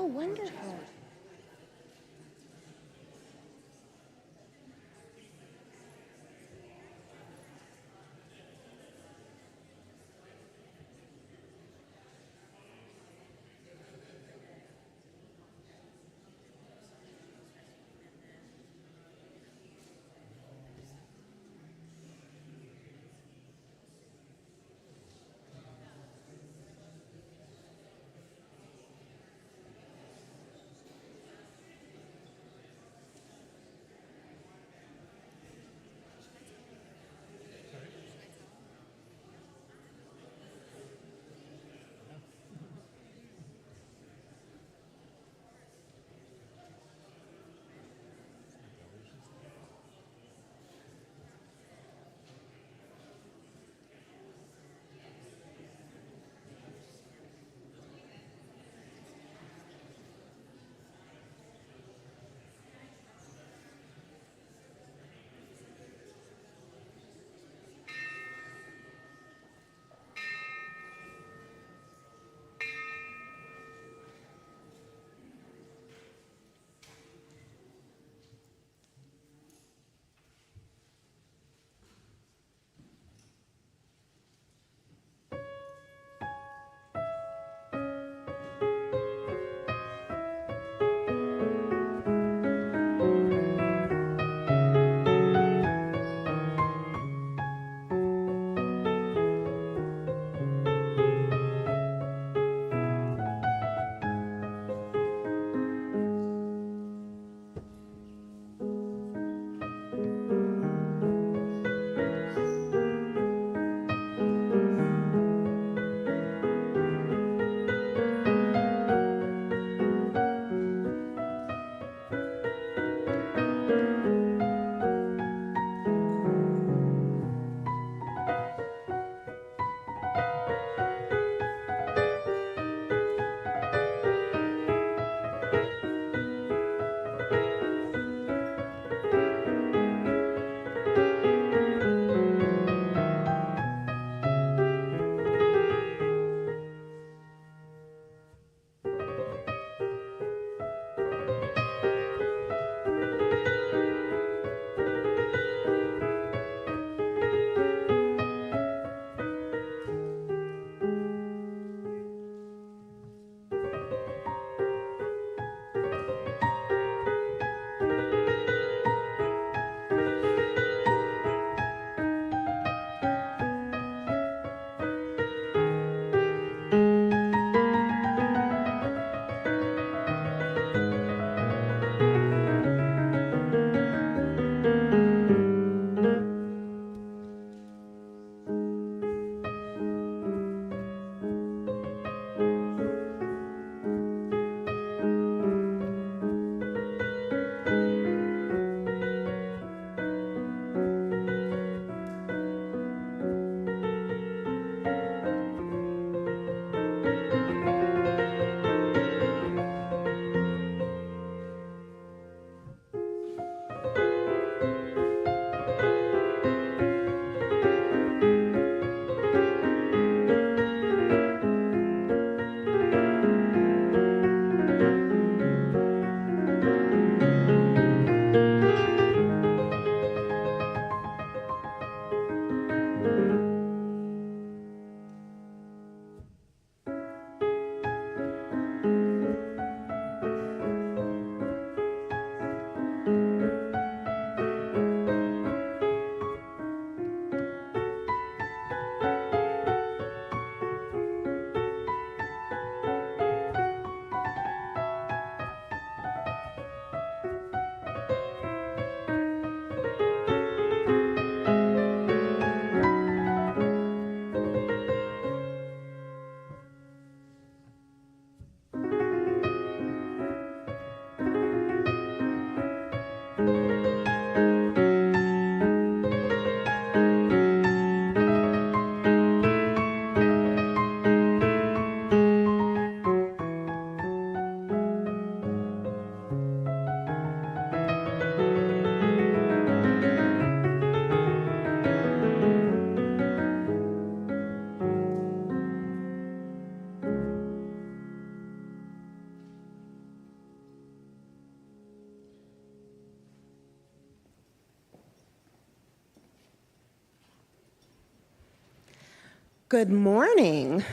Oh, wonderful. Good morning.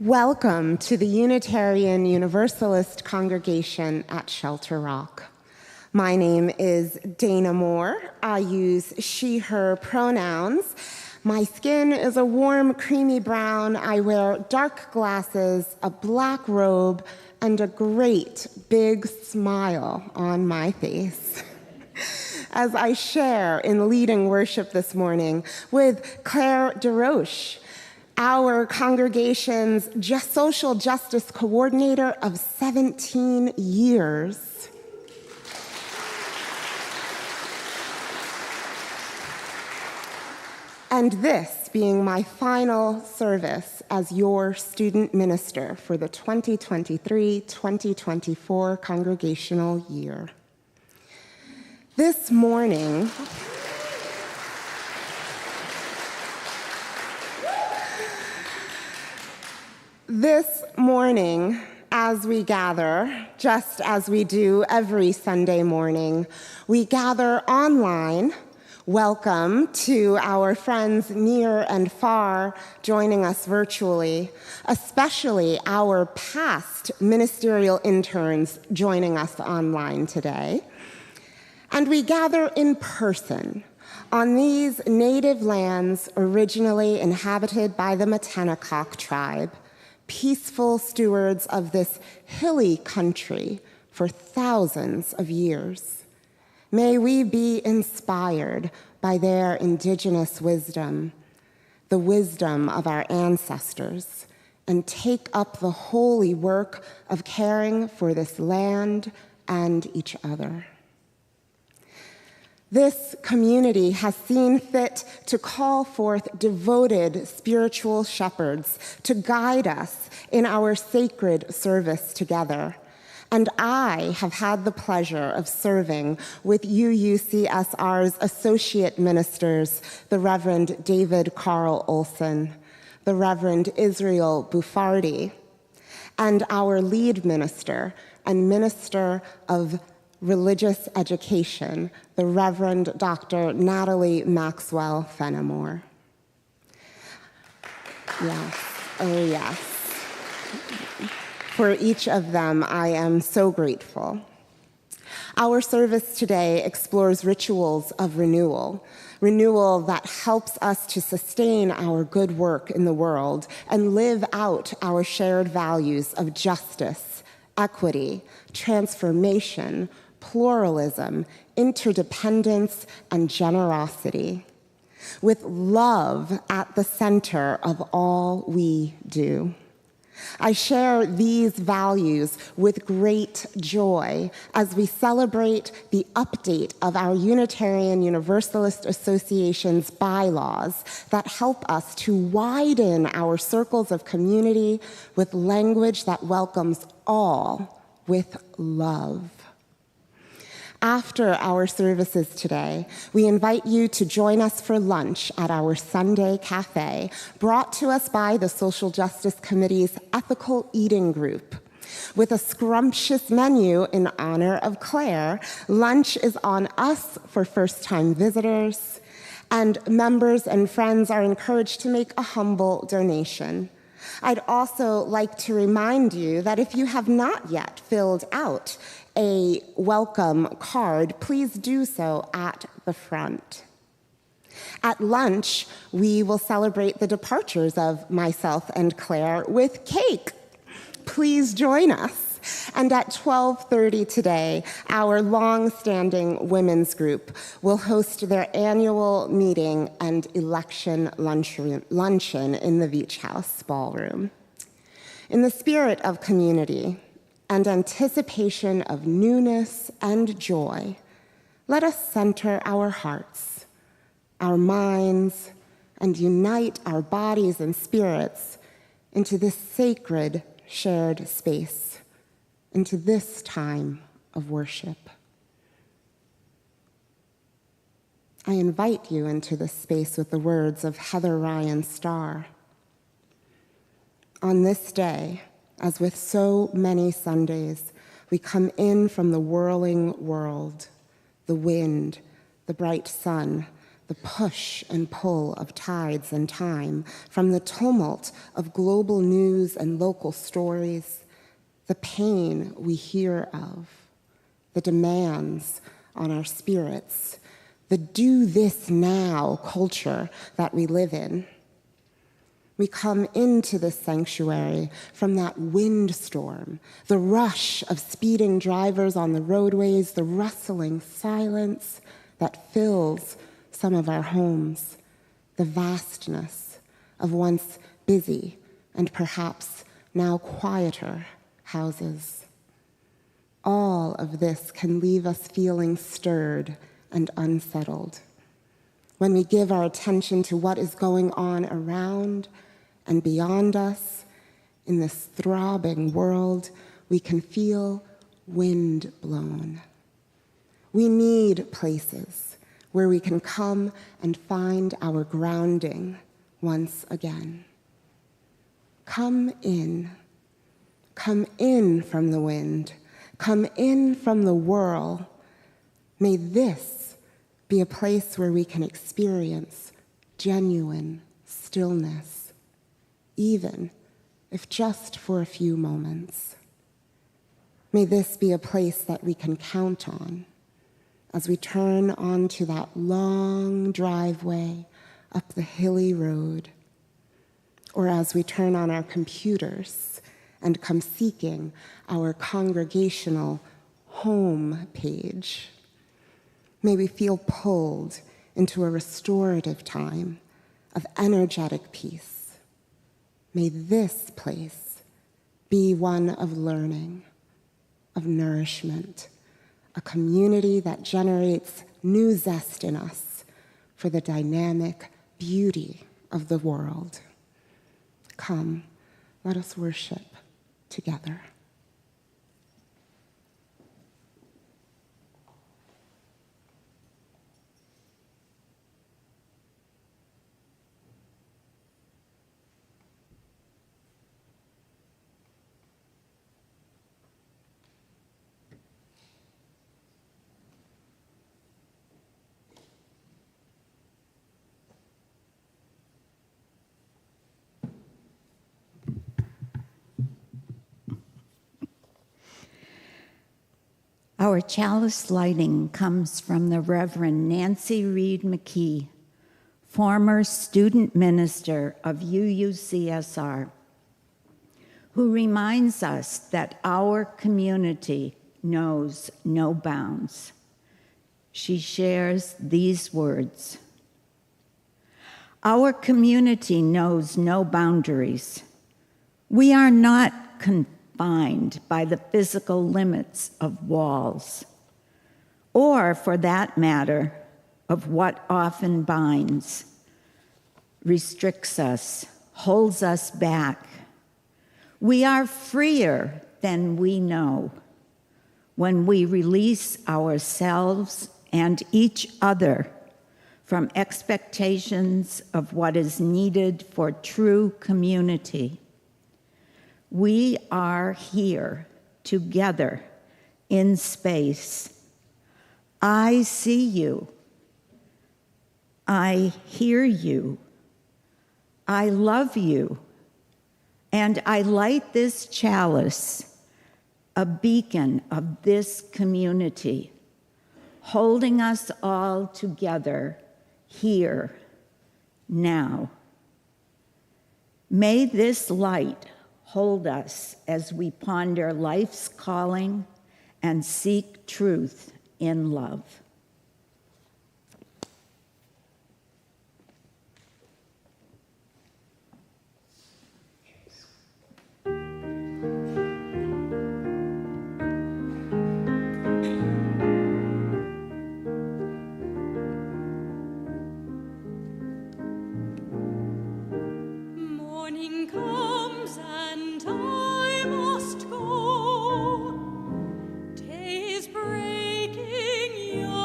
Welcome to the Unitarian Universalist congregation at Shelter Rock. My name is Dana Moore. I use she, her pronouns. My skin is a warm, creamy brown. I wear dark glasses, a black robe, and a great big smile on my face. As I share in leading worship this morning with Claire Deroche, our congregation's Social Justice Coordinator of 17 years. And this being my final service as your student minister for the 2023-2024 congregational year. This morning, as we gather, just as we do every Sunday morning, we gather online. Welcome to our friends near and far joining us virtually, especially our past ministerial interns joining us online today. And we gather in person on these native lands originally inhabited by the Matanacock tribe, peaceful stewards of this hilly country for thousands of years. May we be inspired by their indigenous wisdom, the wisdom of our ancestors, and take up the holy work of caring for this land and each other. This community has seen fit to call forth devoted spiritual shepherds to guide us in our sacred service together. And I have had the pleasure of serving with UUCSR's associate ministers, the Reverend David Carl Olson, the Reverend Israel Bufardi, and our lead minister and minister of religious education, the Reverend Dr. Natalie Maxwell Fenimore. Yes, oh yes. For each of them, I am so grateful. Our service today explores rituals of renewal that helps us to sustain our good work in the world and live out our shared values of justice, equity, transformation, pluralism, interdependence, and generosity, with love at the center of all we do. I share these values with great joy as we celebrate the update of our Unitarian Universalist Association's bylaws that help us to widen our circles of community with language that welcomes all with love. After our services today, we invite you to join us for lunch at our Sunday cafe, brought to us by the Social Justice Committee's Ethical Eating Group. With a scrumptious menu in honor of Claire, lunch is on us for first-time visitors, and members and friends are encouraged to make a humble donation. I'd also like to remind you that if you have not yet filled out a welcome card, please do so at the front. At lunch, we will celebrate the departures of myself and Claire with cake. Please join us. And at 12:30 today, our long-standing women's group will host their annual meeting and election luncheon in the Beach House ballroom. In the spirit of community and anticipation of newness and joy, let us center our hearts, our minds, and unite our bodies and spirits into this sacred shared space, into this time of worship. I invite you into this space with the words of Heather Ryan Starr. On this day, as with so many Sundays, we come in from the whirling world, the wind, the bright sun, the the push and pull of tides and time, from the tumult of global news and local stories, the pain we hear of, the demands on our spirits, the do this now culture that we live in. We come into this sanctuary from that windstorm, the rush of speeding drivers on the roadways, the rustling silence that fills some of our homes, the vastness of once busy and perhaps now quieter houses. All of this can leave us feeling stirred and unsettled. When we give our attention to what is going on around and beyond us in this throbbing world, we can feel wind blown. We need places where we can come and find our grounding once again. Come in from the wind, come in from the whirl. May this be a place where we can experience genuine stillness, even if just for a few moments. May this be a place that we can count on as we turn onto that long driveway up the hilly road, or as we turn on our computers and come seeking our congregational home page. May we feel pulled into a restorative time of energetic peace. May this place be one of learning, of nourishment, a community that generates new zest in us for the dynamic beauty of the world. Come, let us worship together. Our chalice lighting comes from the Reverend Nancy Reed McKee, former student minister of UUCSR, who reminds us that our community knows no bounds. She shares these words: "Our community knows no boundaries. We are not confined by the physical limits of walls, or for that matter, of what often binds, restricts us, holds us back. We are freer than we know when we release ourselves and each other from expectations of what is needed for true community. We are here together in space. I see you. I hear you. I love you. And I light this chalice, a beacon of this community, holding us all together here, now. May this light hold us as we ponder life's calling and seek truth in love. Morning comes and I must go. Day is breaking.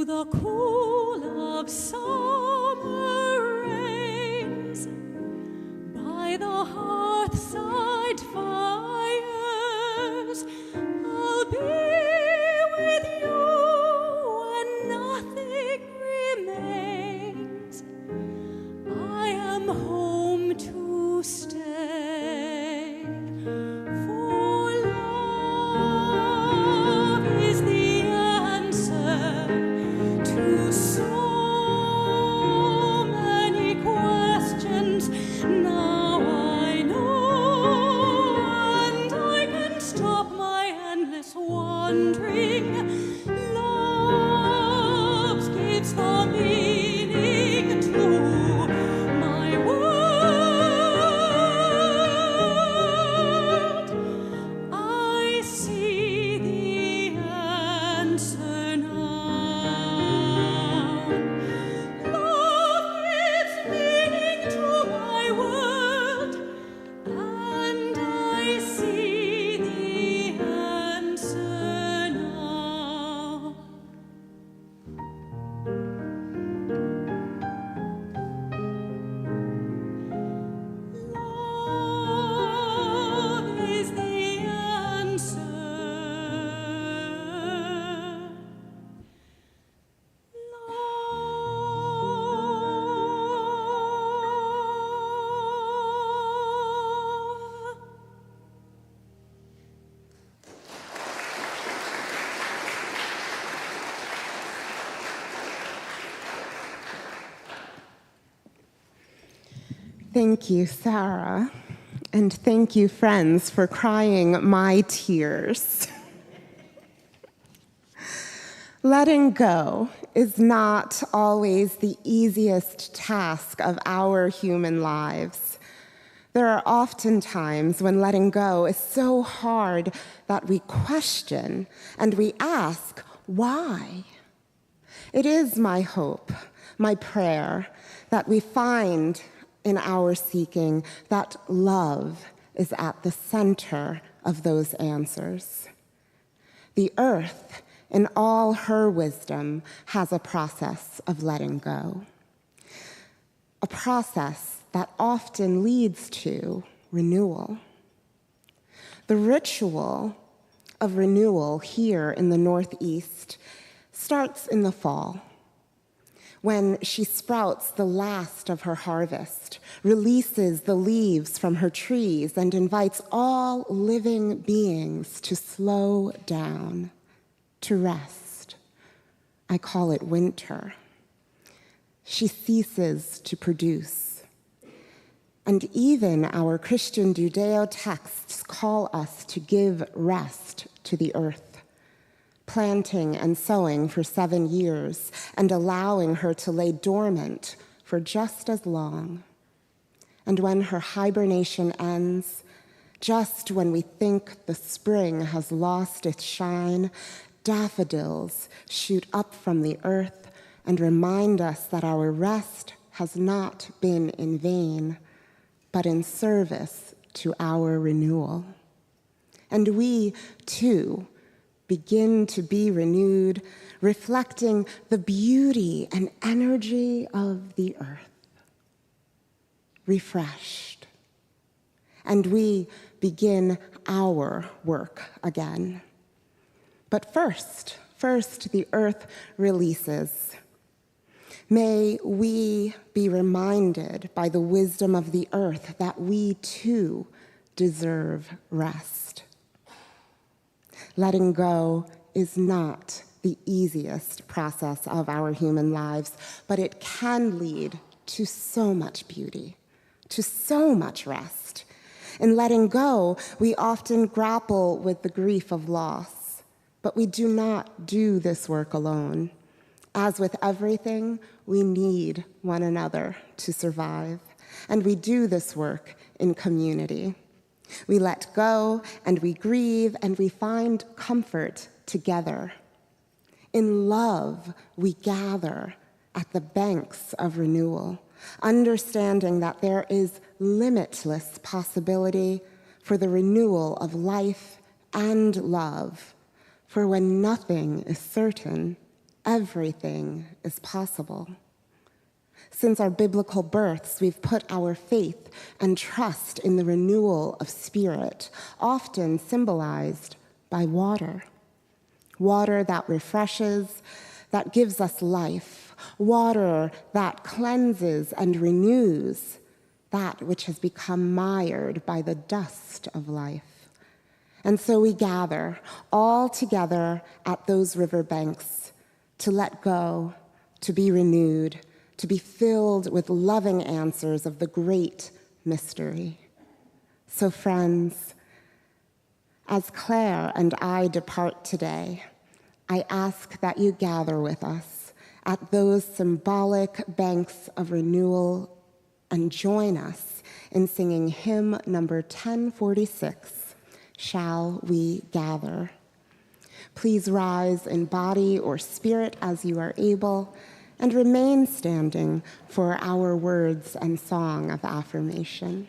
through the cool of summer rains, by the hearthside fires, I'll be with you when nothing remains. I am home to stay, for love is the answer to so many questions. Now I know, and I can stop my endless wandering. Love gives the meaning to my world. I see the answer now. Love gives meaning to my world, and I see the answer now. Love is the answer. Love. Thank you, Sarah. And thank you, friends, for crying my tears. Letting go is not always the easiest task of our human lives. There are often times when letting go is so hard that we question and we ask, why? It is my hope, my prayer, that we find in our seeking that love is at the center of those answers. The earth, in all her wisdom, has a process of letting go, a process that often leads to renewal. The ritual of renewal here in the Northeast starts in the fall, when she sprouts the last of her harvest, releases the leaves from her trees, and invites all living beings to slow down, to rest. I call it winter. She ceases to produce. And even our Christian Judeo texts call us to give rest to the earth, planting and sowing for 7 years and allowing her to lay dormant for just as long. And when her hibernation ends, just when we think the spring has lost its shine, daffodils shoot up from the earth and remind us that our rest has not been in vain, but in service to our renewal. And we, too, begin to be renewed, reflecting the beauty and energy of the earth, refreshed. And we begin our work again. But first, the earth releases. May we be reminded by the wisdom of the earth that we too deserve rest. Letting go is not the easiest process of our human lives, but it can lead to so much beauty, to so much rest. In letting go, we often grapple with the grief of loss, but we do not do this work alone. As with everything, we need one another to survive, and we do this work in community. We let go, and we grieve, and we find comfort together. In love, we gather at the banks of renewal, understanding that there is limitless possibility for the renewal of life and love. For when nothing is certain, Everything is possible. Since our biblical births, we've put our faith and trust in the renewal of spirit, often symbolized by water. Water that refreshes, that gives us life. Water that cleanses and renews that which has become mired by the dust of life. And so we gather all together at those riverbanks to let go, to be renewed, to be filled with loving answers of the great mystery. So friends, as Claire and I depart today, I ask that you gather with us at those symbolic banks of renewal and join us in singing hymn number 1046, Shall We Gather? Please rise in body or spirit as you are able, and remain standing for our words and song of affirmation.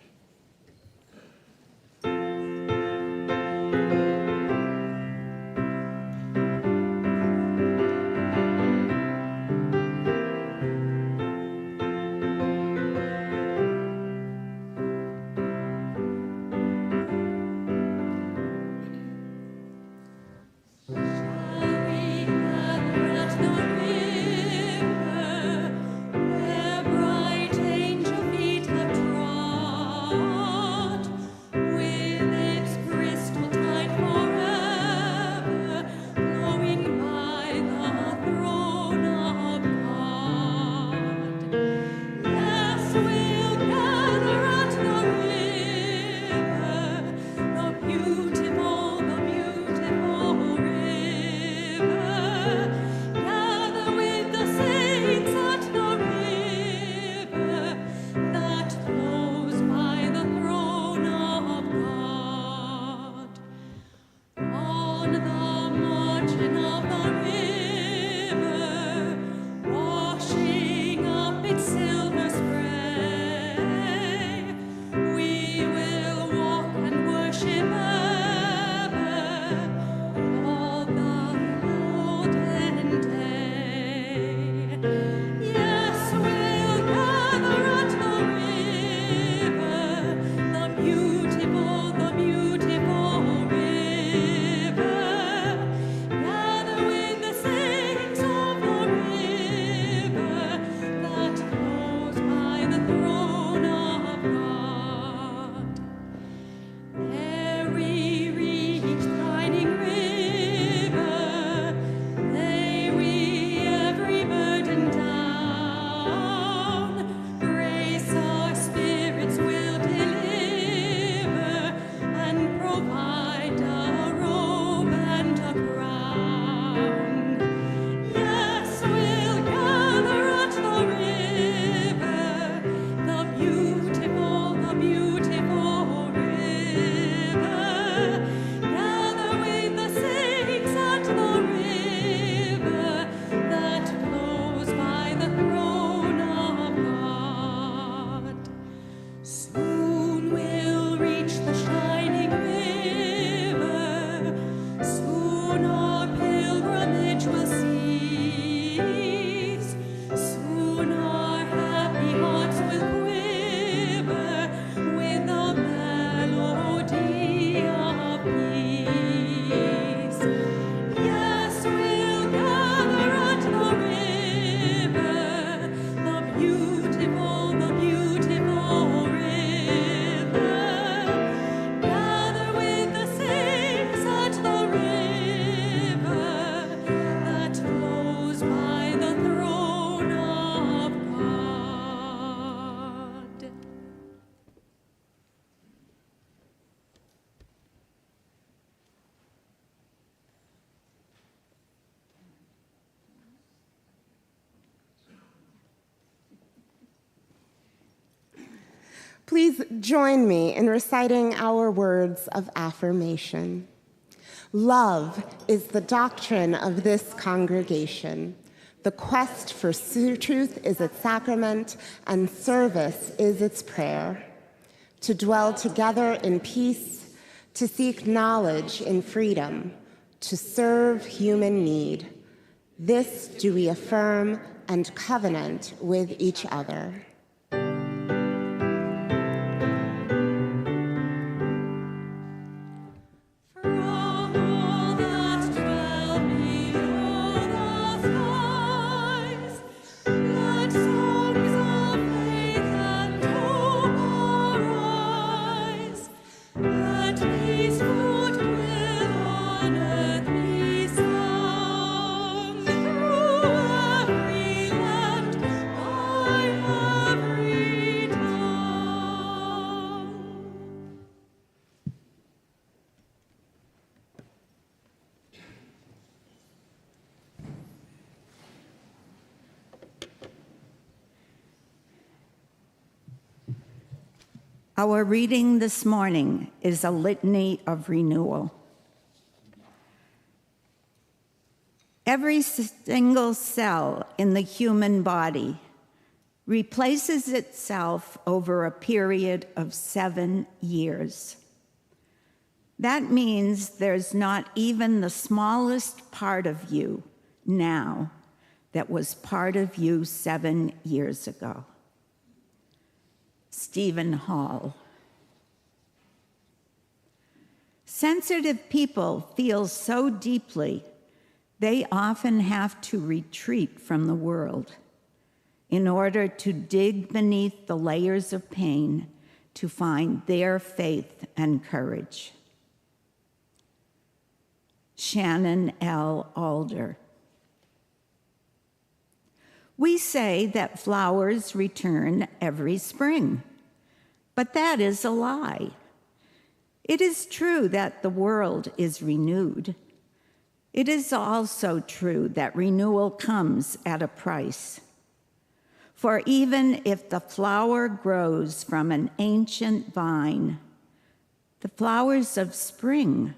Please join me in reciting our words of affirmation. Love is the doctrine of this congregation. The quest for truth is its sacrament, and service is its prayer. To dwell together in peace, to seek knowledge in freedom, to serve human need, This do we affirm and covenant with each other. Our reading this morning is a litany of renewal. Every single cell in the human body replaces itself over a period of 7 years. That means there's not even the smallest part of you now that was part of you 7 years ago. Stephen Hall. Sensitive people feel so deeply, they often have to retreat from the world in order to dig beneath the layers of pain to find their faith and courage. Shannon L. Alder. We say that flowers return every spring, but that is a lie. It is true that the world is renewed. It is also true that renewal comes at a price. For even if the flower grows from an ancient vine, the flowers of spring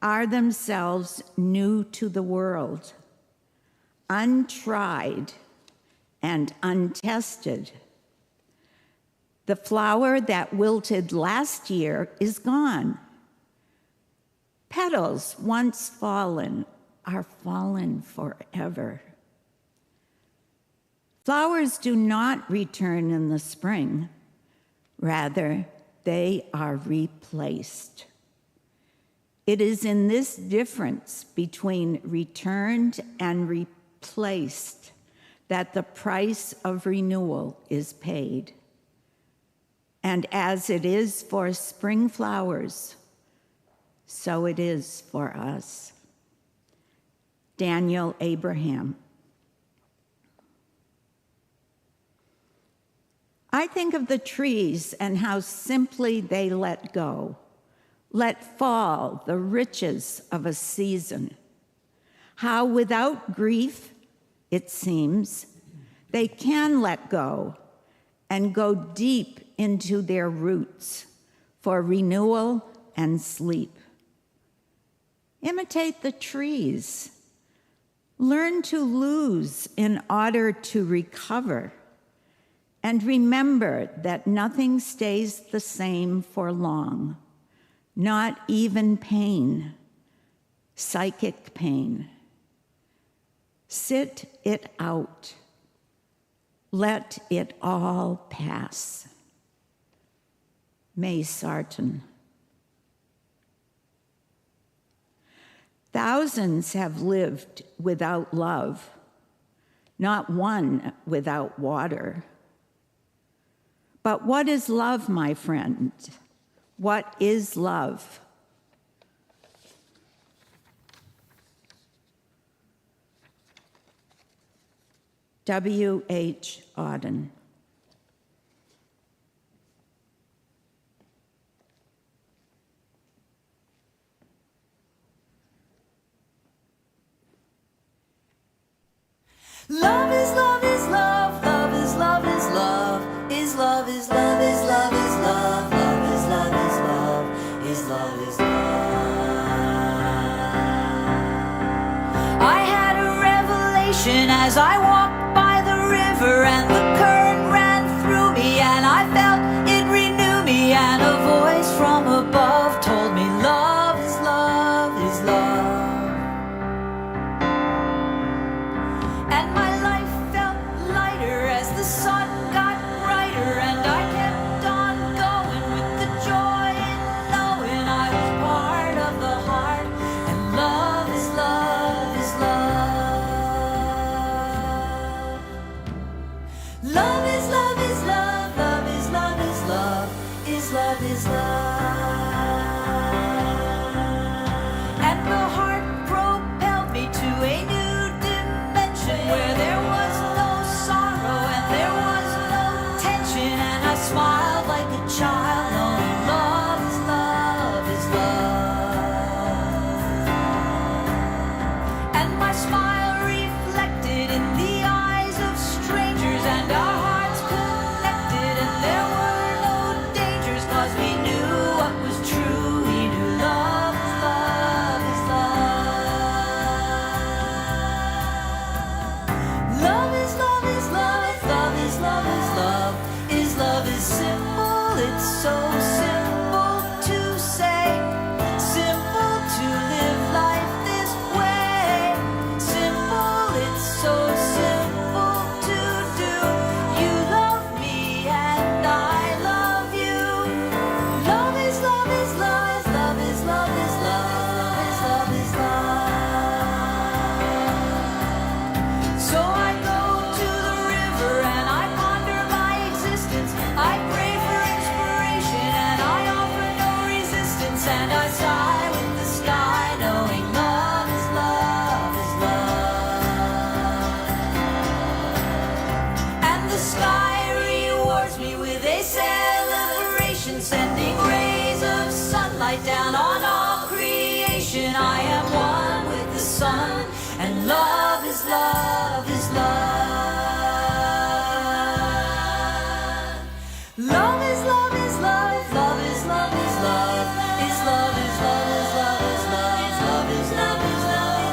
are themselves new to the world, untried and untested. The flower that wilted last year is gone. Petals once fallen are fallen forever. Flowers do not return in the spring. Rather, they are replaced. It is in this difference between returned and replaced that the price of renewal is paid. And as it is for spring flowers, so it is for us. Daniel Abraham. I think of the trees and how simply they let go, let fall the riches of a season. How without grief, it seems, they can let go and go deep into their roots for renewal and sleep. Imitate the trees. Learn to lose in order to recover. And remember that nothing stays the same for long, not even pain, psychic pain. Sit it out. Let it all pass. May Sarton. Thousands have lived without love, not one without water. But what is love, my friend? What is love? W.H. Auden. Love is love is love, love is love is love, is love is love is love is love, love is love is love, is love is love. I had a revelation as I walked by the river and the current ran through me and I felt it renew me and a voice from above told me love is love is love. smile reflected in the eyes of strangers, and our hearts connected, and there were no dangers, 'cause we knew what was true. We knew love is love is love. Love is love is love, love is love is love, love is simple, it's so simple to say, simple to live life this way, simple, it's so simple to do. You love me and I love you. Love is love is love, love is love is love, love is love. So I go to the river and I ponder my existence. I pray for inspiration and I offer no resistance, and I sigh with the sky, knowing love is love is love. And the sky rewards me with a celebration, sending rays of sunlight down on all creation. I am one with the sun, and love is love is love. Love is love is love, love is love is love, love is love is love is love, love is love is love.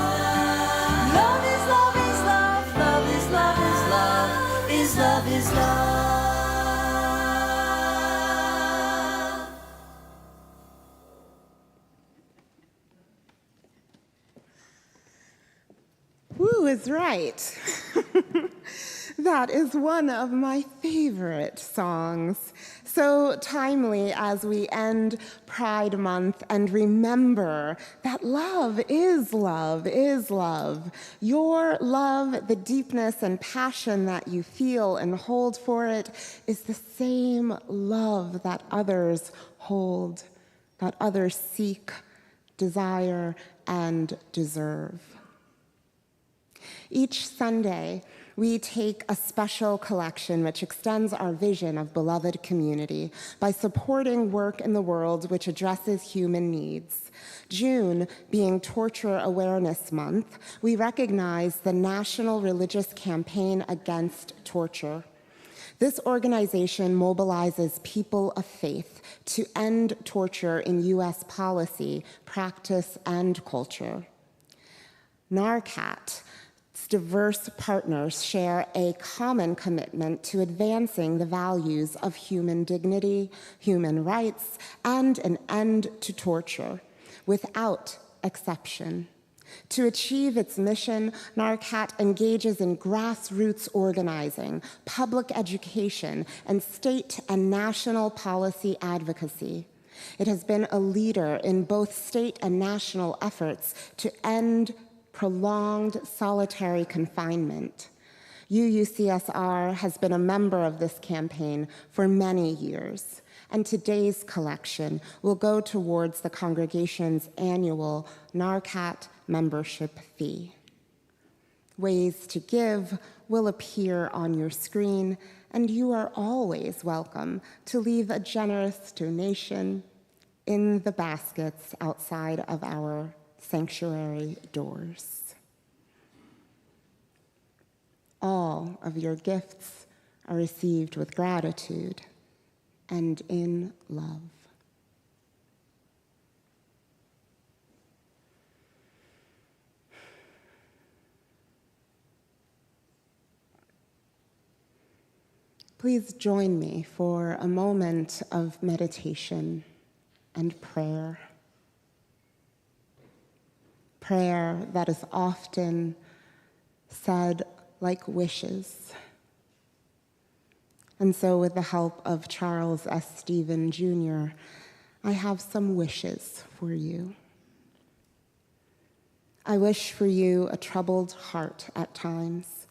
Love is love is love, love is love is love, love is love. Woo is right. That is one of my favorite songs. So timely as we end Pride Month and remember that love is love is love. Your love, the deepness and passion that you feel and hold for it, is the same love that others hold, that others seek, desire, and deserve. Each Sunday, we take a special collection which extends our vision of beloved community by supporting work in the world which addresses human needs. June being Torture Awareness Month, we recognize the National Religious Campaign Against Torture. This organization mobilizes people of faith to end torture in U.S. policy, practice, and culture. NARCAT, diverse partners share a common commitment to advancing the values of human dignity, human rights, and an end to torture, without exception. To achieve its mission, NARCAT engages in grassroots organizing, public education, and state and national policy advocacy. It has been a leader in both state and national efforts to end prolonged solitary confinement. UUCSR has been a member of this campaign for many years, and today's collection will go towards the congregation's annual NARCAT membership fee. Ways to give will appear on your screen, and you are always welcome to leave a generous donation in the baskets outside of our sanctuary doors. All of your gifts are received with gratitude and in love. Please join me for a moment of meditation and prayer. Prayer that is often said like wishes. And so with the help of Charles S. Stephen Jr., I have some wishes for you. I wish for you a troubled heart at times,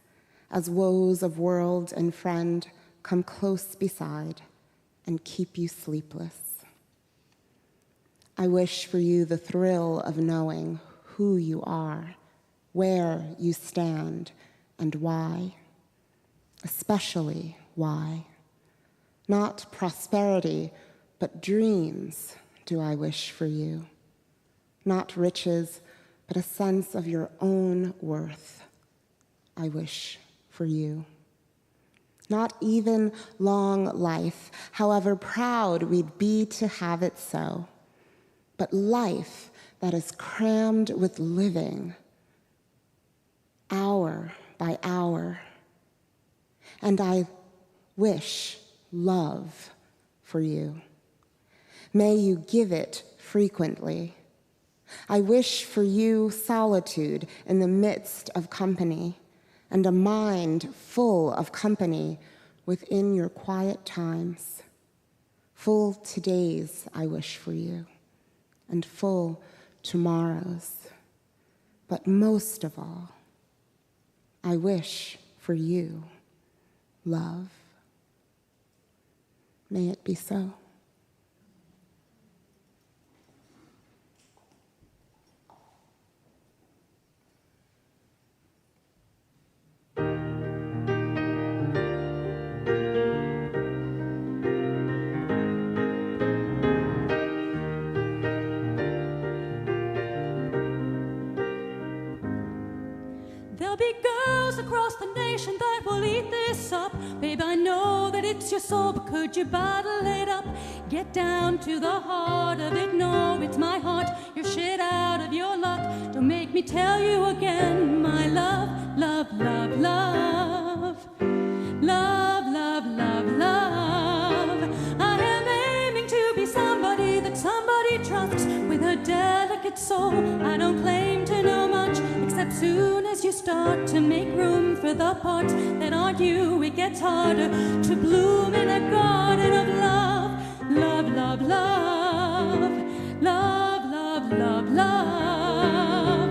as woes of world and friend come close beside and keep you sleepless. I wish for you the thrill of knowing who you are, where you stand, and why, especially why. Not prosperity, but dreams do I wish for you. Not riches, but a sense of your own worth. I wish for you. Not even long life, however proud we'd be to have it so, but life that is crammed with living, hour by hour. And I wish love for you. May you give it frequently. I wish for you solitude in the midst of company, and a mind full of company within your quiet times. Full todays I wish for you, and full tomorrows. But most of all, I wish for you love. May it be so. There'll be girls across the nation that will eat this up. Babe, I know that it's your soul, but could you bottle it up? Get down to the heart of it. No, it's my heart. You're shit out of your luck. Don't make me tell you again, my love, love, love, love. Love, love, love, love. I am aiming to be somebody that somebody trusts with a delicate soul. I don't claim to know much, except soon as you start to make room for the parts that aren't you, it gets harder to bloom in a garden of love. Love, love, love. Love, love, love, love.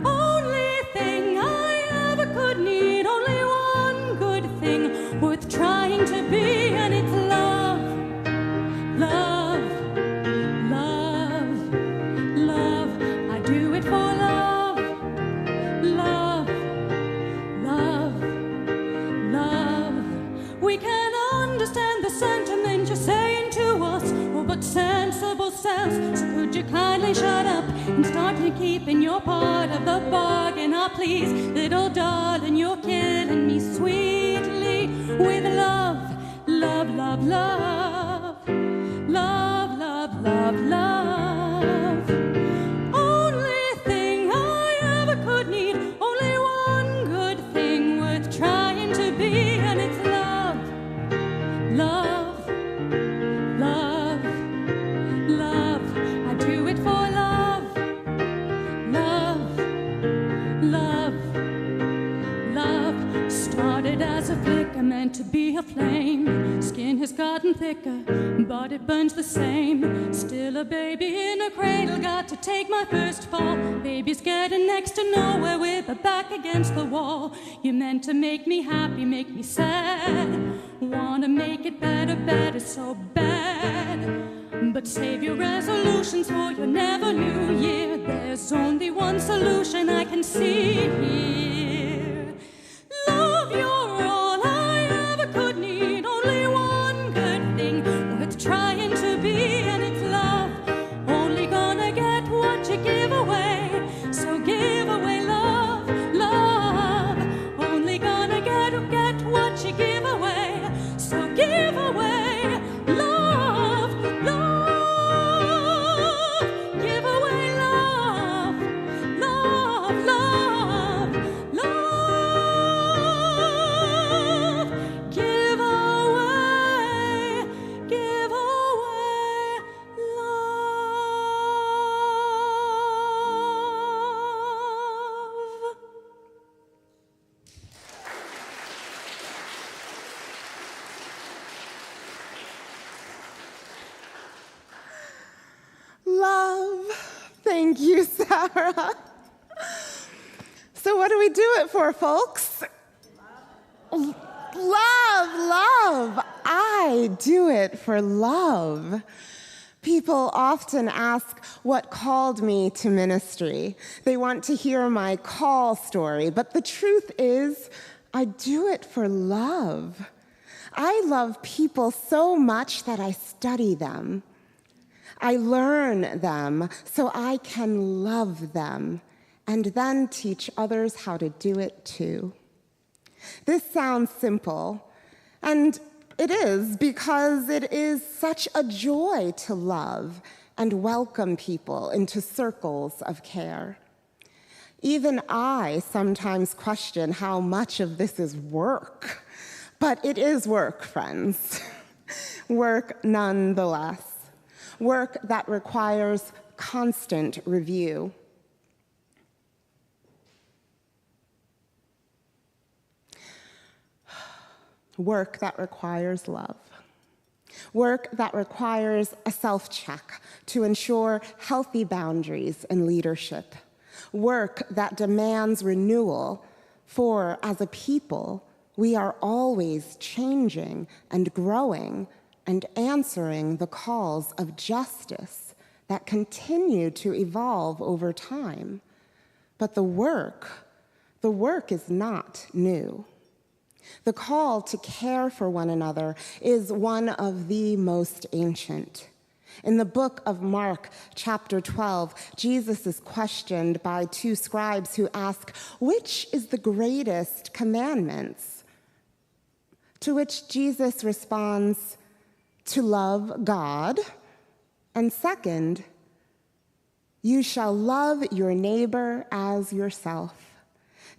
Only thing I ever could need, only one good thing worth trying to be, and it's love. Love, love, love. I do it for love. Love, love, love. We can understand the sentiment you're saying to us, oh, but sensible sense. So could you kindly shut up and start to keeping your part of the bargain? Ah, please, little darling, you're killing me sweetly with love, love, love, love. Love, love, love, love. Only thing I ever could need, only one good thing worth trying to be, and it's love, love, love, love. I do it for love, love, love, love. Started as a flicker, meant to be a flame. Skin has gotten thicker, but it burns the same. Still a baby in a cradle, got to take my first fall. Baby's getting next to nowhere with her back against the wall. You meant to make me happy, make me sad. Wanna make it better, better, so bad. But save your resolutions for your never new year. There's only one solution I can see here. Love, you're all I ever could need. Only one good thing worth trying to be, and it's love. Only gonna get what you give away, so give away love, love. Only gonna get what you give away, so give away love, love. Give away love, love, love, love. Give away Love. Thank you, Sarah. So what do we do it for, folks? Love, love. I do it for love. People often ask what called me to ministry. They want to hear my call story, but the truth is, I do it for love. I love people so much that I study them. I learn them so I can love them and then teach others how to do it too. This sounds simple, and it is because it is such a joy to love and welcome people into circles of care. Even I sometimes question how much of this is work, but it is work, friends. Work nonetheless. Work that requires constant review. Work that requires love. Work that requires a self-check to ensure healthy boundaries in leadership. Work that demands renewal, for as a people, we are always changing and growing and answering the calls of justice that continue to evolve over time. But the work is not new. The call to care for one another is one of the most ancient. In the book of Mark, chapter 12, Jesus is questioned by two scribes who ask, "Which is the greatest commandments?" To which Jesus responds, "To love God, and second, you shall love your neighbor as yourself.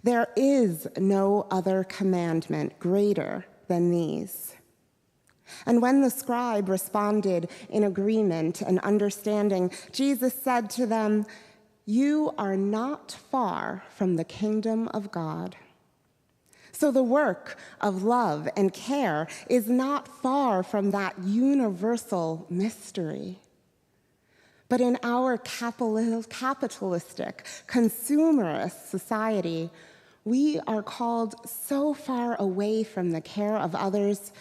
There is no other commandment greater than these." And when the scribe responded in agreement and understanding, Jesus said to them, "You are not far from the kingdom of God." So the work of love and care is not far from that universal mystery. But in our capitalistic, consumerist society, we are called so far away from the care of others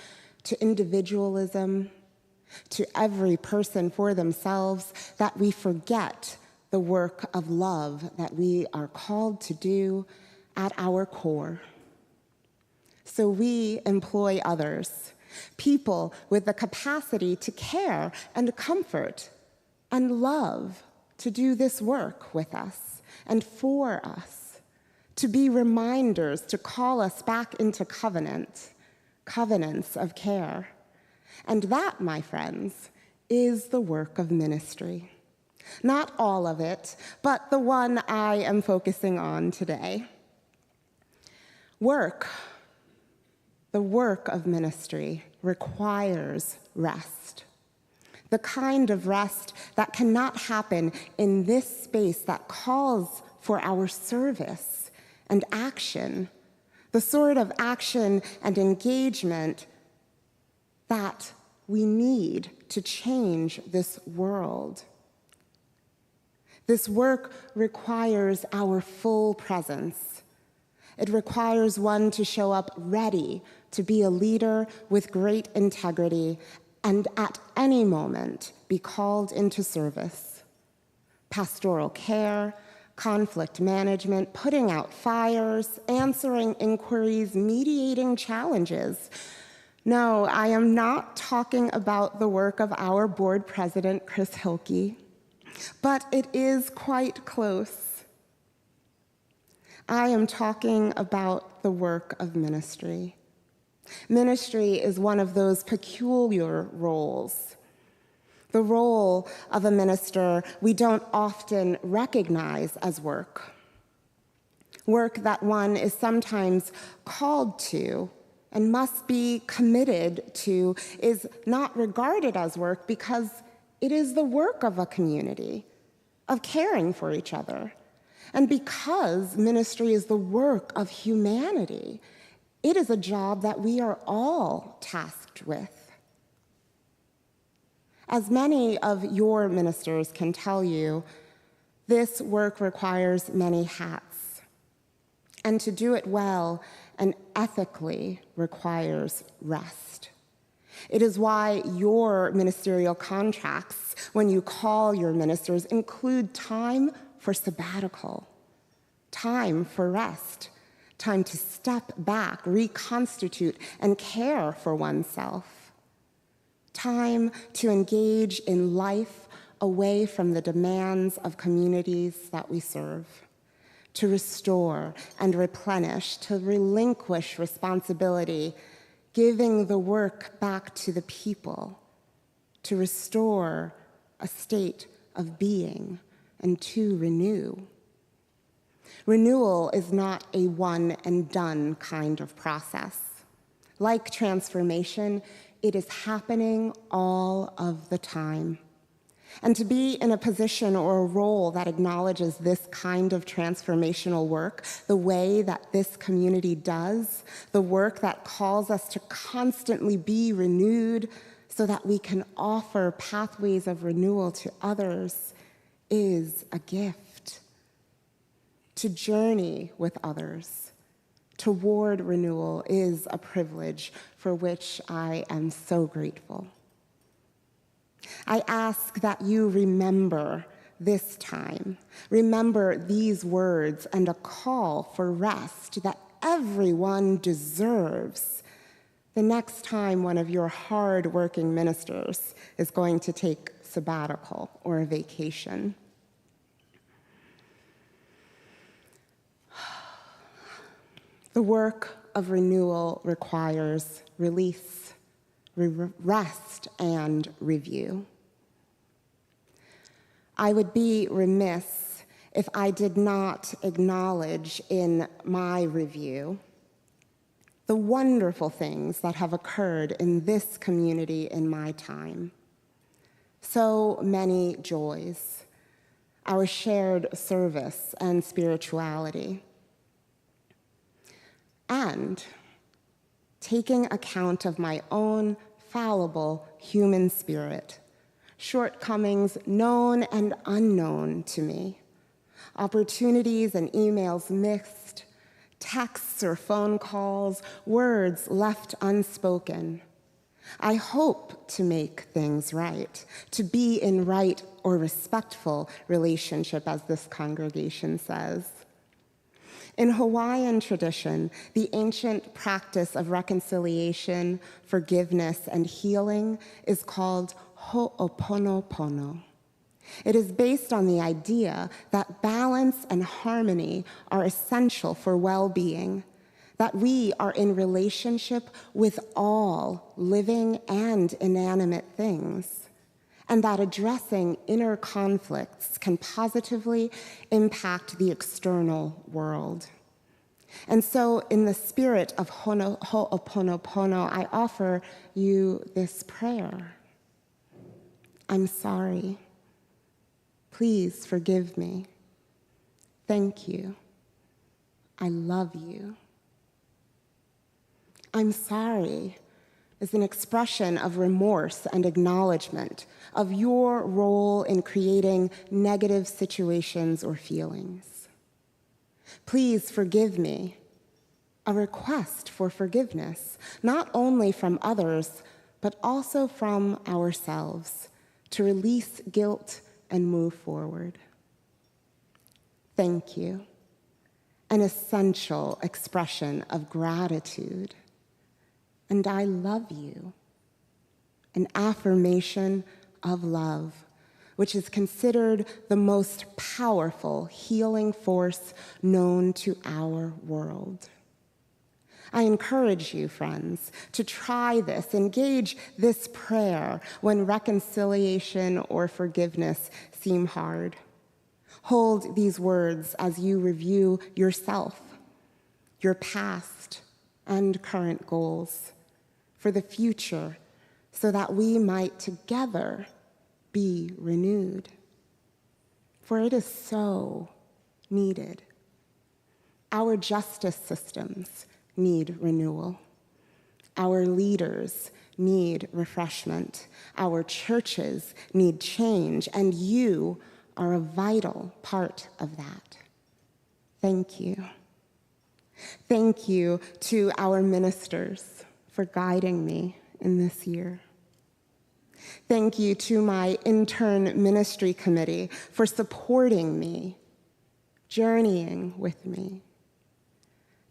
to individualism, to every person for themselves, that we forget the work of love that we are called to do at our core. So we employ others, people with the capacity to care and comfort and love, to do this work with us and for us, to be reminders, to call us back into covenants of care. And that, my friends, is the work of ministry. Not all of it, but the one I am focusing on today. The work of ministry requires rest. The kind of rest that cannot happen in this space that calls for our service and action, the sort of action and engagement that we need to change this world. This work requires our full presence. It requires one to show up ready to be a leader with great integrity and at any moment be called into service. Pastoral care, conflict management, putting out fires, answering inquiries, mediating challenges. No, I am not talking about the work of our board president, Chris Hilke, but it is quite close. I am talking about the work of ministry. Ministry is one of those peculiar roles. The role of a minister we don't often recognize as work. Work that one is sometimes called to and must be committed to is not regarded as work because it is the work of a community, of caring for each other. And because ministry is the work of humanity, it is a job that we are all tasked with. As many of your ministers can tell you, this work requires many hats. And to do it well and ethically requires rest. It is why your ministerial contracts, when you call your ministers, include time for sabbatical, time for rest, time to step back, reconstitute, and care for oneself. Time to engage in life away from the demands of communities that we serve. to restore and replenish, to relinquish responsibility, giving the work back to the people, to restore a state of being, and to renew. Renewal is not a one-and-done kind of process. Like transformation, it is happening all of the time. And to be in a position or a role that acknowledges this kind of transformational work, the way that this community does, the work that calls us to constantly be renewed so that we can offer pathways of renewal to others, is a gift. To journey with others toward renewal is a privilege for which I am so grateful. I ask that you remember this time, remember these words and a call for rest that everyone deserves the next time one of your hard-working ministers is going to take sabbatical or a vacation. The work of renewal requires release, rest, and review. I would be remiss if I did not acknowledge in my review the wonderful things that have occurred in this community in my time. So many joys, our shared service and spirituality, and taking account of my own fallible human spirit, shortcomings known and unknown to me, opportunities and emails mixed, texts or phone calls, words left unspoken. I hope to make things right, to be in right or respectful relationship, as this congregation says. In Hawaiian tradition, the ancient practice of reconciliation, forgiveness, and healing is called ho'oponopono. It is based on the idea that balance and harmony are essential for well-being, that we are in relationship with all living and inanimate things, and that addressing inner conflicts can positively impact the external world. And so, in the spirit of ho'oponopono, I offer you this prayer. I'm sorry. Please forgive me. Thank you. I love you. I'm sorry is an expression of remorse and acknowledgement of your role in creating negative situations or feelings. Please forgive me, a request for forgiveness, not only from others, but also from ourselves, to release guilt and move forward. Thank you, an essential expression of gratitude. And I love you, an affirmation of love, which is considered the most powerful healing force known to our world. I encourage you, friends, to try this, engage this prayer when reconciliation or forgiveness seem hard. Hold these words as you review yourself, your past and current goals for the future, so that we might together be renewed. For it is so needed. Our justice systems need renewal. Our leaders need refreshment. Our churches need change, and you are a vital part of that. Thank you. Thank you to our ministers for guiding me in this year. Thank you to my intern ministry committee for supporting me, journeying with me.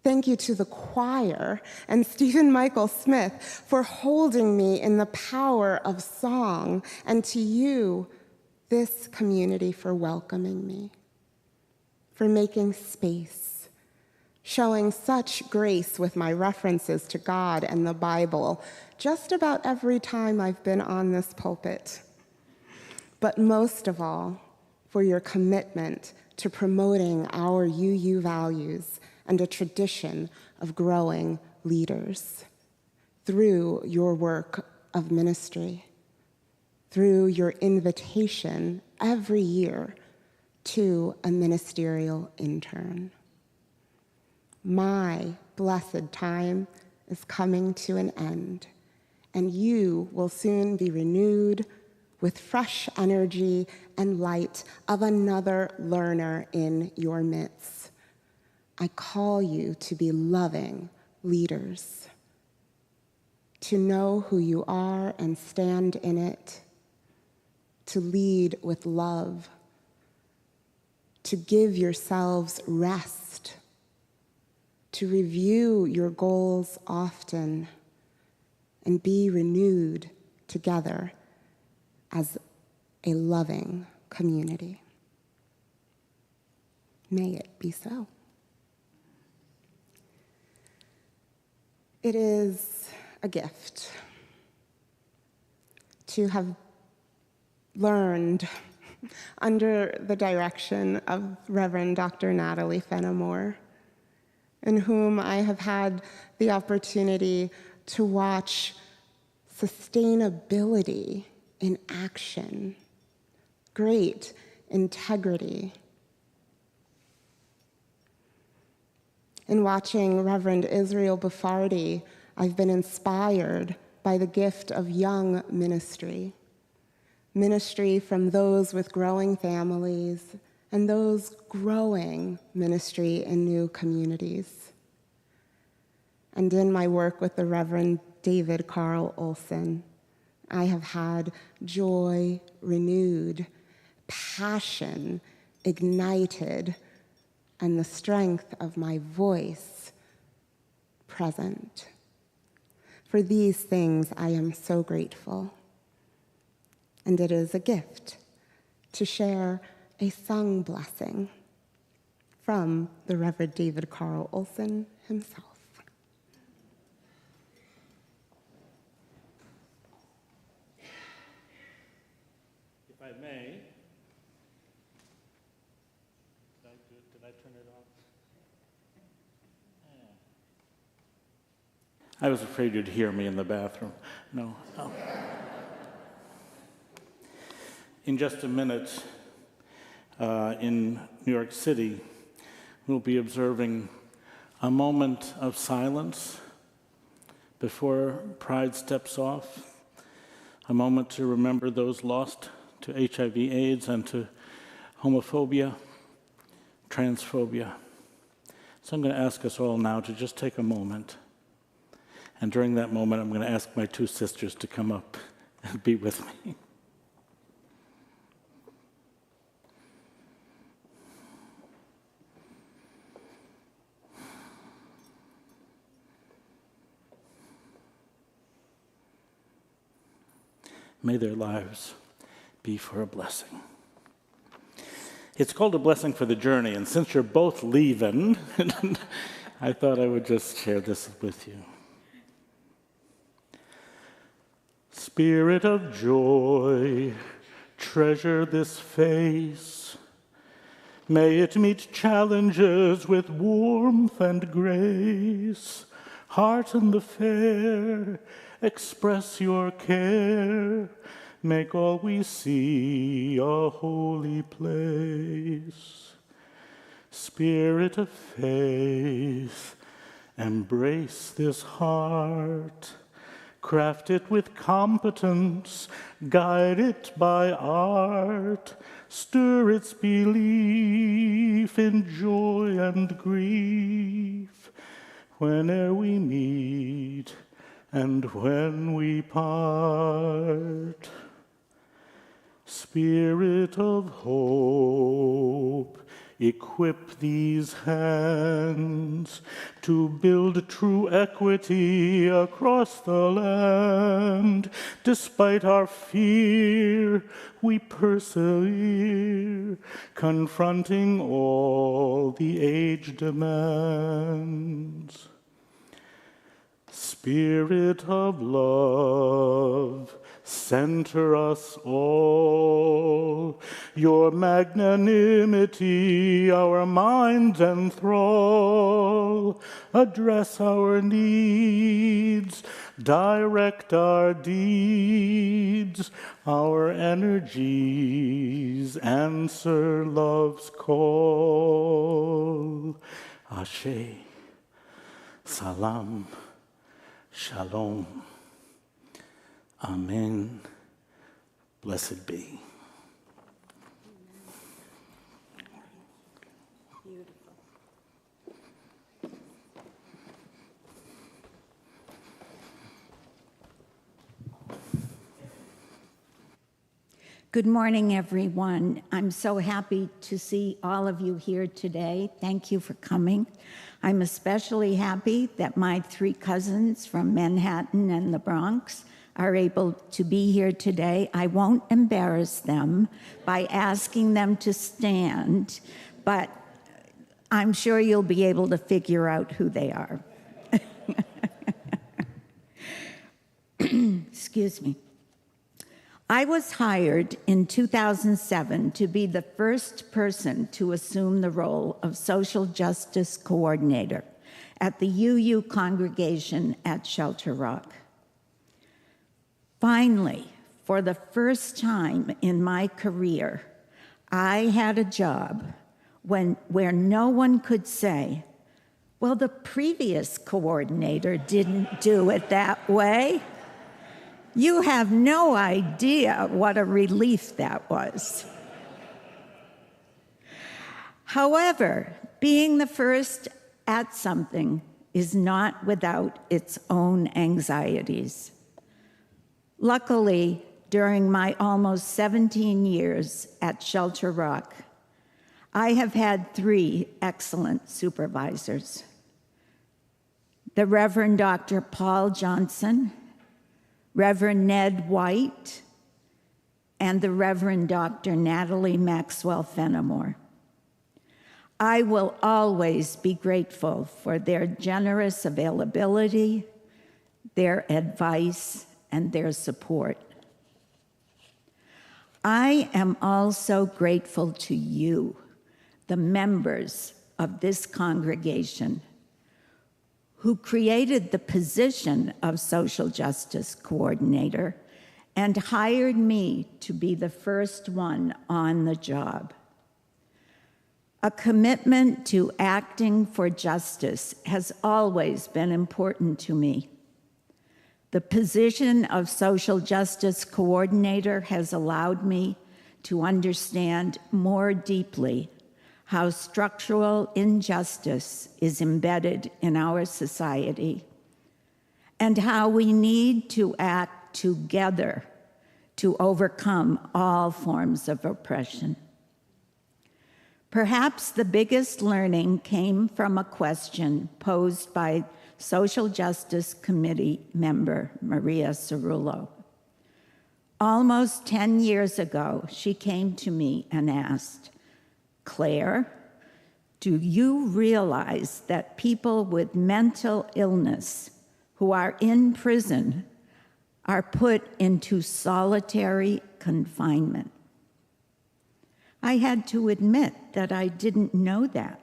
Thank you to the choir and Stephen Michael Smith for holding me in the power of song, and to you, this community, for welcoming me, for making space, showing such grace with my references to God and the Bible just about every time I've been on this pulpit. But most of all, for your commitment to promoting our UU values and a tradition of growing leaders through your work of ministry, through your invitation every year to a ministerial intern. My blessed time is coming to an end, and you will soon be renewed with fresh energy and light of another learner in your midst. I call you to be loving leaders, to know who you are and stand in it, to lead with love, to give yourselves rest, to review your goals often, and be renewed together as a loving community. May it be so. It is a gift to have learned under the direction of Reverend Dr. Natalie Fenimore, in whom I have had the opportunity to watch sustainability in action, great integrity. In watching Reverend Israel Buffardi, I've been inspired by the gift of young ministry from those with growing families and those growing ministry in new communities. And in my work with the Reverend David Carl Olson, I have had joy renewed, passion ignited, and the strength of my voice present. For these things, I am so grateful. And it is a gift to share a sung blessing from the Reverend David Carl Olson himself. If I may, did I turn it off? I was afraid you'd hear me in the bathroom. No. Oh. In just a minute, in New York City, we'll be observing a moment of silence before Pride steps off, a moment to remember those lost to HIV/AIDS and to homophobia, transphobia. So I'm going to ask us all now to just take a moment. And during that moment, I'm going to ask my two sisters to come up and be with me. May their lives be for a blessing. It's called a blessing for the journey, and since you're both leaving, I thought I would just share this with you. Spirit of joy, treasure this face. May it meet challenges with warmth and grace. Hearten the fair, express your care. Make all we see a holy place. Spirit of faith, embrace this heart. Craft it with competence, guide it by art. Stir its belief in joy and grief. Whene'er we meet and when we part. Spirit of hope, equip these hands to build true equity across the land. Despite our fear, we persevere, confronting all the age demands. Spirit of love, center us all. Your magnanimity our minds enthrall. Address our needs, direct our deeds. Our energies answer love's call. Ashe, salam, shalom. Amen. Blessed be. Beautiful. Good morning, everyone. I'm so happy to see all of you here today. Thank you for coming. I'm especially happy that my 3 cousins from Manhattan and the Bronx are able to be here today. I won't embarrass them by asking them to stand, but I'm sure you'll be able to figure out who they are. Excuse me. I was hired in 2007 to be the first person to assume the role of Social Justice Coordinator at the UU congregation at Shelter Rock. Finally, for the first time in my career, I had a job where no one could say, well, the previous coordinator didn't do it that way. You have no idea what a relief that was. However, being the first at something is not without its own anxieties. Luckily, during my almost 17 years at Shelter Rock, I have had 3 excellent supervisors. The Reverend Dr. Paul Johnson, Reverend Ned White, and the Reverend Dr. Natalie Maxwell Fenimore. I will always be grateful for their generous availability, their advice, and their support. I am also grateful to you, the members of this congregation, who created the position of Social Justice Coordinator and hired me to be the first one on the job. A commitment to acting for justice has always been important to me. The position of Social Justice Coordinator has allowed me to understand more deeply how structural injustice is embedded in our society and how we need to act together to overcome all forms of oppression. Perhaps the biggest learning came from a question posed by Social Justice Committee member Maria Cerullo. Almost 10 years ago, she came to me and asked, Claire, do you realize that people with mental illness who are in prison are put into solitary confinement? I had to admit that I didn't know that.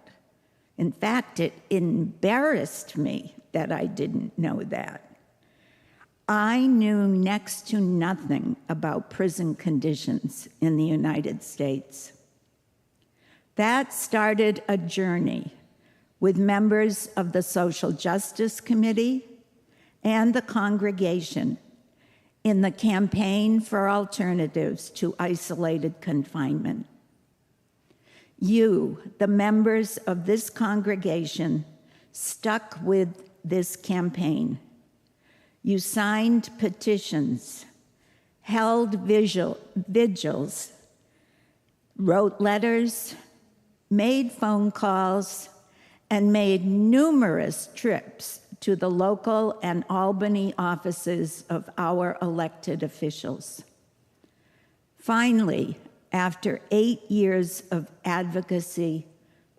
In fact, it embarrassed me that I didn't know that. I knew next to nothing about prison conditions in the United States. That started a journey with members of the Social Justice Committee and the congregation in the campaign for alternatives to isolated confinement. You, the members of this congregation, stuck with this campaign. You signed petitions, held vigils, wrote letters, made phone calls, and made numerous trips to the local and Albany offices of our elected officials. Finally, after 8 years of advocacy,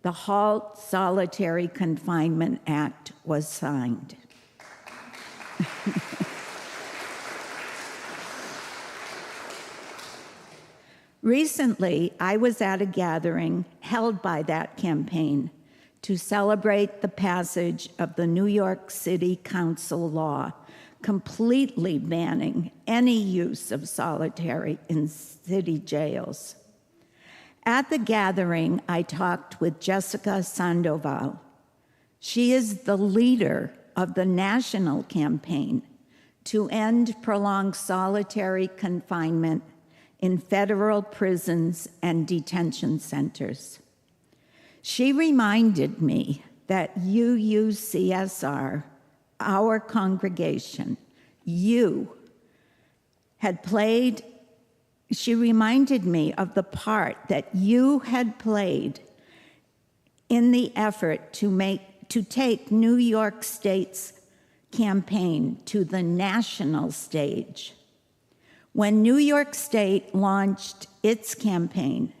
the Halt Solitary Confinement Act was signed. Recently, I was at a gathering held by that campaign to celebrate the passage of the New York City Council law completely banning any use of solitary in city jails. At the gathering, I talked with Jessica Sandoval. She is the leader of the national campaign to end prolonged solitary confinement in federal prisons and detention centers. She reminded me that UUCSR, our congregation, she reminded me of the part that you had played in the effort to take New York State's campaign to the national stage. When New York State launched its campaign,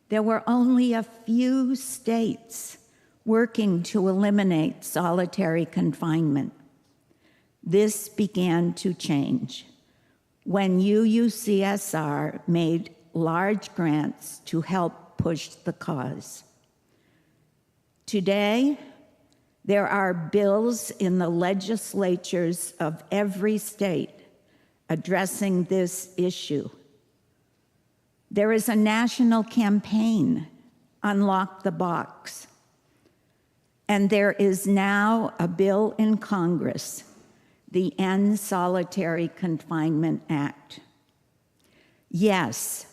there were only a few states working to eliminate solitary confinement. This began to change when UUCSR made large grants to help push the cause. Today, there are bills in the legislatures of every state addressing this issue. There is a national campaign, Unlock the Box, and there is now a bill in Congress, the End Solitary Confinement Act. Yes,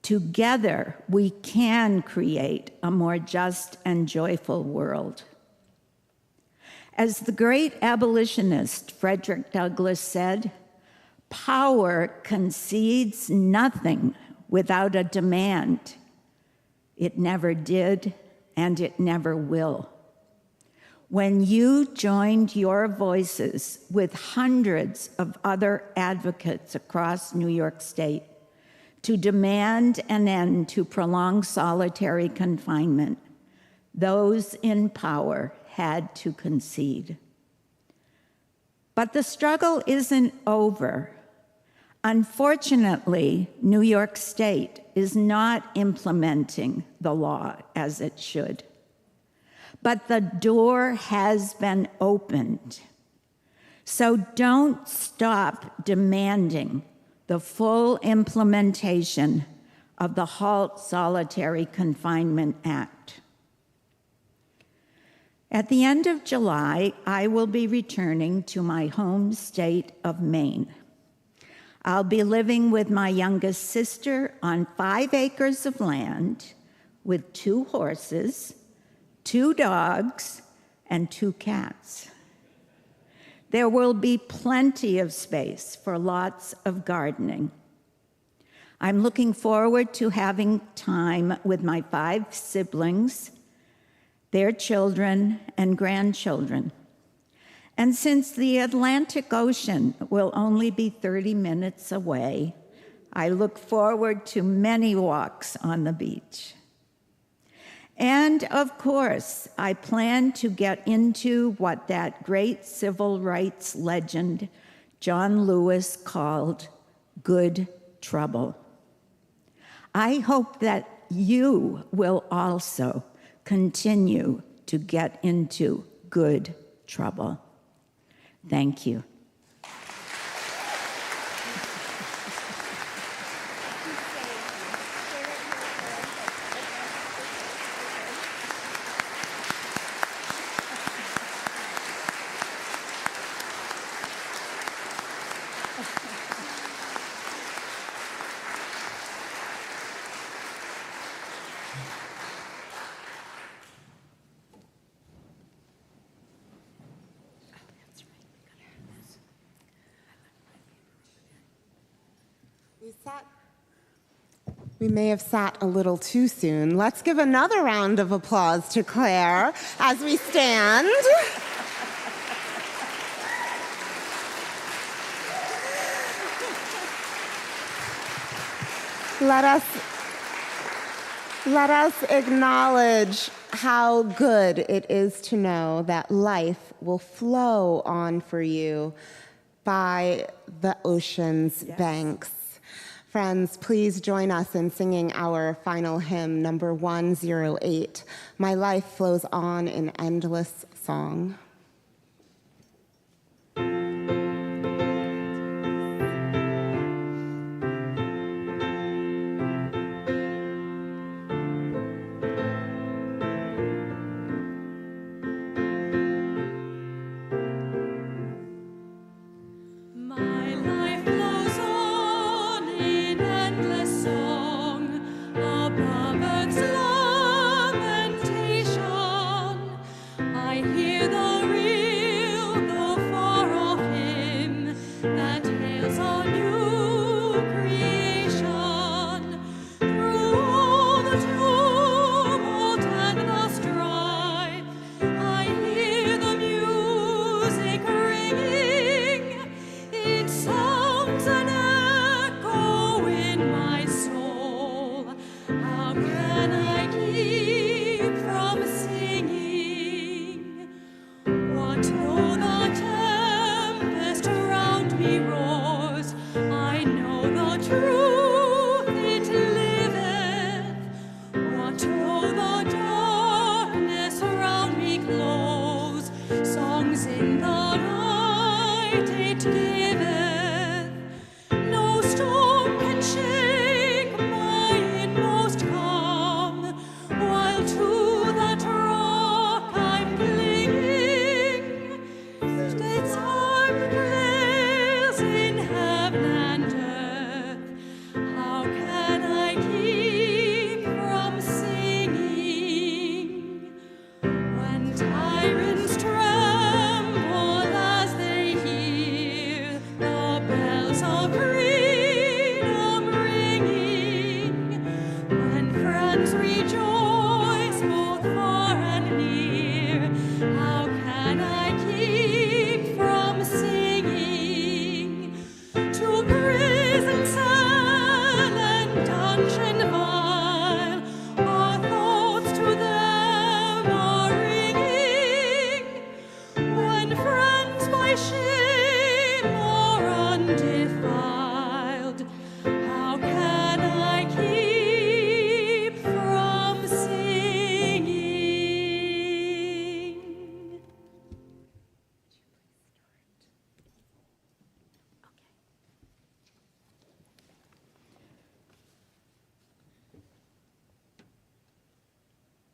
together we can create a more just and joyful world. As the great abolitionist Frederick Douglass said, power concedes nothing without a demand. It never did, and it never will. When you joined your voices with hundreds of other advocates across New York State to demand an end to prolonged solitary confinement, those in power had to concede. But the struggle isn't over. Unfortunately, New York State is not implementing the law as it should. But the door has been opened. So don't stop demanding the full implementation of the Halt Solitary Confinement Act. At the end of July, I will be returning to my home state of Maine. I'll be living with my youngest sister on 5 acres of land with 2 horses, 2 dogs, and 2 cats. There will be plenty of space for lots of gardening. I'm looking forward to having time with my 5 siblings, their children, and grandchildren. And since the Atlantic Ocean will only be 30 minutes away, I look forward to many walks on the beach. And of course, I plan to get into what that great civil rights legend, John Lewis, called good trouble. I hope that you will also continue to get into good trouble. Thank you. We sat We may have sat a little too soon. Let's give another round of applause to Claire as we stand. Let us acknowledge how good it is to know that life will flow on for you by the ocean's banks. Friends, please join us in singing our final hymn, number 108, My Life Flows On in Endless Song.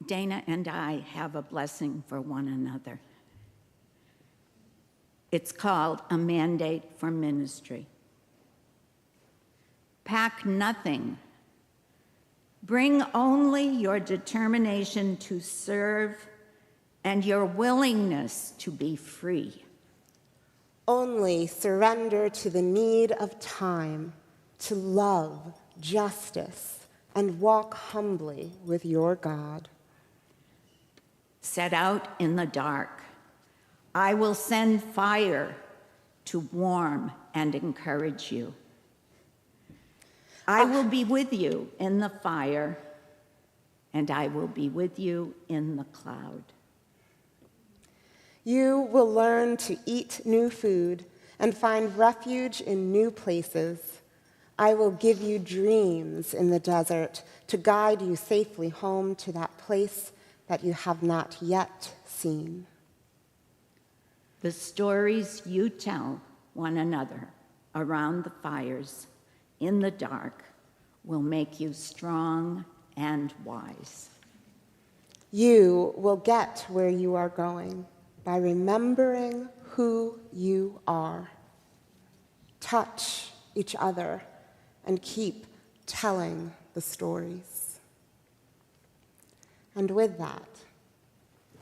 Dana and I have a blessing for one another. It's called a mandate for ministry. Pack nothing. Bring only your determination to serve and your willingness to be free. Only surrender to the need of time to love, justice, and walk humbly with your God. Set out in the dark. I will send fire to warm and encourage you. I will be with you in the fire, and I will be with you in the cloud. You will learn to eat new food and find refuge in new places. I will give you dreams in the desert to guide you safely home to that place that you have not yet seen. The stories you tell one another around the fires in the dark will make you strong and wise. You will get where you are going by remembering who you are. Touch each other and keep telling the stories. And with that,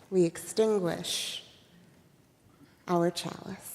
we extinguish our chalice.